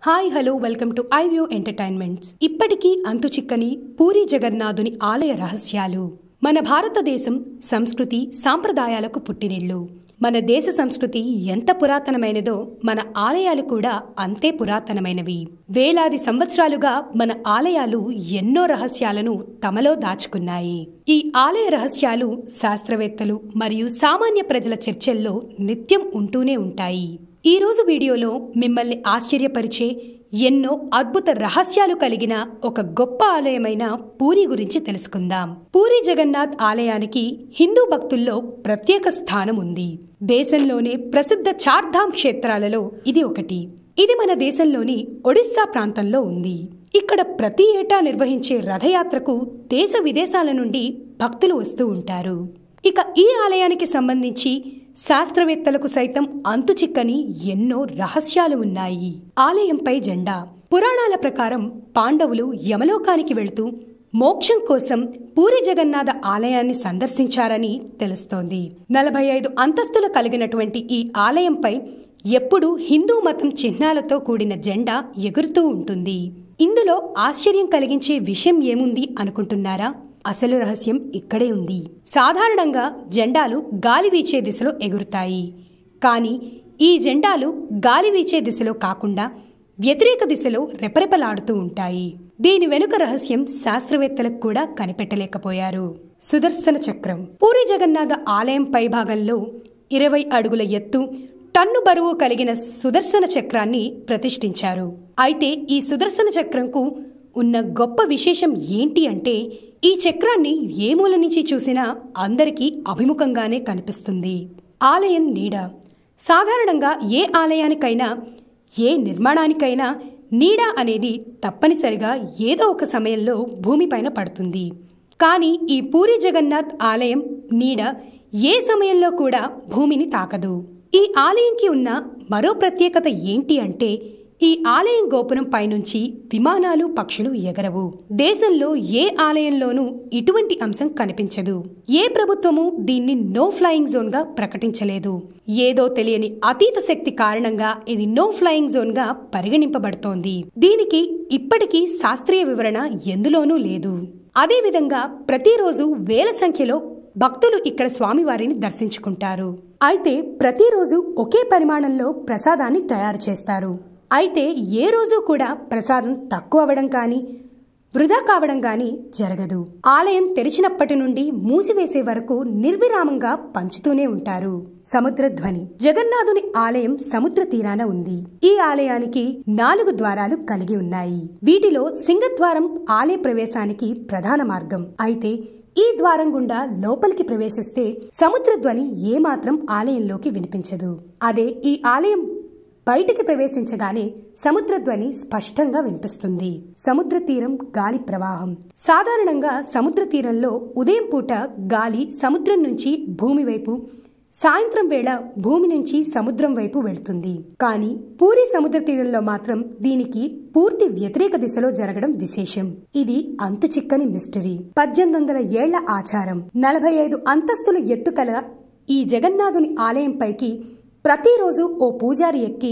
Hi hello welcome to iView entertainments. ఇప్పటికీ అంతుచిక్కని పూరి జగన్నాథుని ఆలయ రహస్యాలు. మన భారతదేశం సంస్కృతి సాంప్రదాయాలకు పుట్టినిల్లు. మన దేశ సంస్కృతి ఎంత పురాతనమైనదో మన ఆలయాలు కూడా అంతే పురాతనమైనవి. వేలాది సంవత్సరాలుగా మన ఆలయాలు ఎన్నో రహస్యాలను తమలో దాచుకున్నాయి. ఈ ఆలయ రహస్యాలు శాస్త్రవేత్తలు మరియు సామాన్య ప్రజల చర్చల్లో నిత్యం ఉంటూనే ఉంటాయి. ఈ రోజు వీడియోలో మిమ్మల్ని ఆశ్చర్యపరిచే ఎన్నో అద్భుత రహస్యాలు కలిగిన ఒక గొప్ప ఆలయమైన పూరి గురించి తెలుసుకుందాం. పూరి జగన్నాథ్ ఆలయానికి హిందూ భక్తుల్లో ప్రత్యేక స్థానం ఉంది. దేశంలోనే ప్రసిద్ధ చార్ధామ్ క్షేత్రాలలో ఇది ఒకటి. ఇది మన దేశంలోని ఒడిస్సా ప్రాంతంలో ఉంది. ఇక్కడ ప్రతి ఏటా నిర్వహించే రథయాత్రకు దేశ విదేశాల నుండి భక్తులు వస్తూ ఉంటారు. ఇక ఈ ఆలయానికి సంబంధించి శాస్త్రవేత్తలకు సైతం అంతుచిక్కని ఎన్నో రహస్యాలు ఉన్నాయి. ఆలయంపై జెండా. పురాణాల ప్రకారం పాండవులు యమలోకానికి వెళుతూ మోక్షం కోసం పూరి జగన్నాథ ఆలయాన్ని సందర్శించారని తెలుస్తోంది. 45 అంతస్తులు కలిగినటువంటి ఈ ఆలయంపై ఎప్పుడూ హిందూ మతం చిహ్నాలతో కూడిన జెండా ఎగురుతూ ఉంటుంది. ఇందులో ఆశ్చర్యం కలిగించే విషయం ఏముంది అనుకుంటున్నారా? అసలు రహస్యం ఇక్కడే ఉంది. సాధారణంగా జెండాలు గాలి వీచే దిశలో ఎగురుతాయి. కానీ ఈ జెండాలు గాలి వీచే దిశలో కాకుండా వ్యతిరేక దిశలో రెపరెపలాడుతూ ఉంటాయి. దీని వెనుక రహస్యం శాస్త్రవేత్తలకు కూడా కనిపెట్టలేకపోయారు. సుదర్శన చక్రం. పూరి జగన్నాథ ఆలయం పైభాగంలో 20 అడుగుల ఎత్తు, టన్ను బరువు కలిగిన సుదర్శన చక్రాన్ని ప్రతిష్ఠించారు. అయితే ఈ సుదర్శన చక్రంకు ఉన్న గొప్ప విశేషం ఏంటి అంటే, ఈ చక్రాన్ని ఏ మూల నుంచి చూసినా అందరికీ అభిముఖంగానే కనిపిస్తుంది. ఆలయం నీడ. సాధారణంగా ఏ ఆలయానికైనా ఏ నిర్మాణానికైనా నీడ అనేది తప్పనిసరిగా ఏదో ఒక సమయంలో భూమిపైన పడుతుంది. కానీ ఈ పూరి జగన్నాథ్ ఆలయం నీడ ఏ సమయంలో కూడా భూమిని తాకదు. ఈ ఆలయంకి ఉన్న మరో ప్రత్యేకత ఏంటి అంటే, ఈ ఆలయం గోపురం పైనుంచి విమానాలు పక్షులు ఎగరవు. దేశంలో ఏ ఆలయంలోనూ ఇటువంటి అంశం కనిపించదు. ఏ ప్రభుత్వము దీన్ని నో ఫ్లయింగ్ జోన్ గా ప్రకటించలేదు. ఏదో తెలియని అతీత శక్తి కారణంగా ఇది నో ఫ్లయింగ్ జోన్ గా పరిగణింపబడుతోంది. దీనికి ఇప్పటికీ శాస్త్రీయ వివరణ ఎందులోనూ లేదు. అదేవిధంగా ప్రతిరోజు వేల సంఖ్యలో భక్తులు ఇక్కడ స్వామివారిని దర్శించుకుంటారు. అయితే ప్రతిరోజు ఒకే పరిమాణంలో ప్రసాదాన్ని తయారు చేస్తారు. అయితే ఏ రోజు కూడా ప్రసాదం తక్కువ అవడం కానీ వృధా కావడం కానీ జరగదు. ఆలయం తెరిచినప్పటి నుండి మూసివేసే వరకు నిర్విరామంగా పంచుతూనే ఉంటారు. సముద్రధ్వని. జగన్నాథుని ఆలయం సముద్ర తీరాన ఉంది. ఈ ఆలయానికి 4 ద్వారాలు కలిగి ఉన్నాయి. వీటిలో సింహద్వారం ఆలయ ప్రవేశానికి ప్రధాన మార్గం. అయితే ఈ ద్వారం గుండా లోపలికి ప్రవేశిస్తే సముద్రధ్వని ఏమాత్రం ఆలయంలోకి వినిపించదు. అదే ఈ ఆలయం బయటికి ప్రవేశించగానే సముద్రధ్వని స్పష్టంగా వినిపిస్తుంది. సముద్ర తీరం గాలి ప్రవాహం. సాధారణంగా సముద్ర తీరంలో ఉదయం పూట గాలి సముద్రం నుంచి భూమి వైపు, సాయంత్రం వేళ భూమి నుంచి సముద్రం వైపు వెళ్తుంది. కానీ పూరి సముద్ర తీరంలో మాత్రం దీనికి పూర్తి వ్యతిరేక దిశలో జరగడం విశేషం. ఇది అంతుచిక్కని మిస్టరీ. 1800 ఏళ్ల ఆచారం. 45 అంతస్తుల ఎత్తుకల ఈ జగన్నాథుని ఆలయంపైకి ప్రతిరోజు ఓ పూజారి ఎక్కి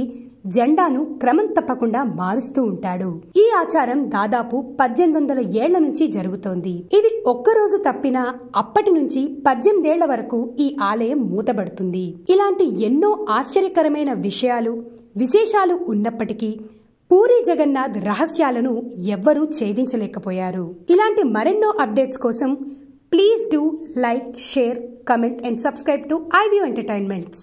జెండాను క్రమం తప్పకుండా మారుస్తూ ఉంటాడు. ఈ ఆచారం దాదాపు 1800 ఏళ్ల నుంచి జరుగుతోంది. ఇది ఒక్కరోజు తప్పినా అప్పటి నుంచి 18 ఏళ్ల వరకు ఈ ఆలయం మూతబడుతుంది. ఇలాంటి ఎన్నో ఆశ్చర్యకరమైన విశేషాలు ఉన్నప్పటికీ పూరి జగన్నాథ్ రహస్యాలను ఎవ్వరూ ఛేదించలేకపోయారు. ఇలాంటి మరెన్నో అప్డేట్స్ కోసం please do like, share, comment and subscribe to iView entertainments.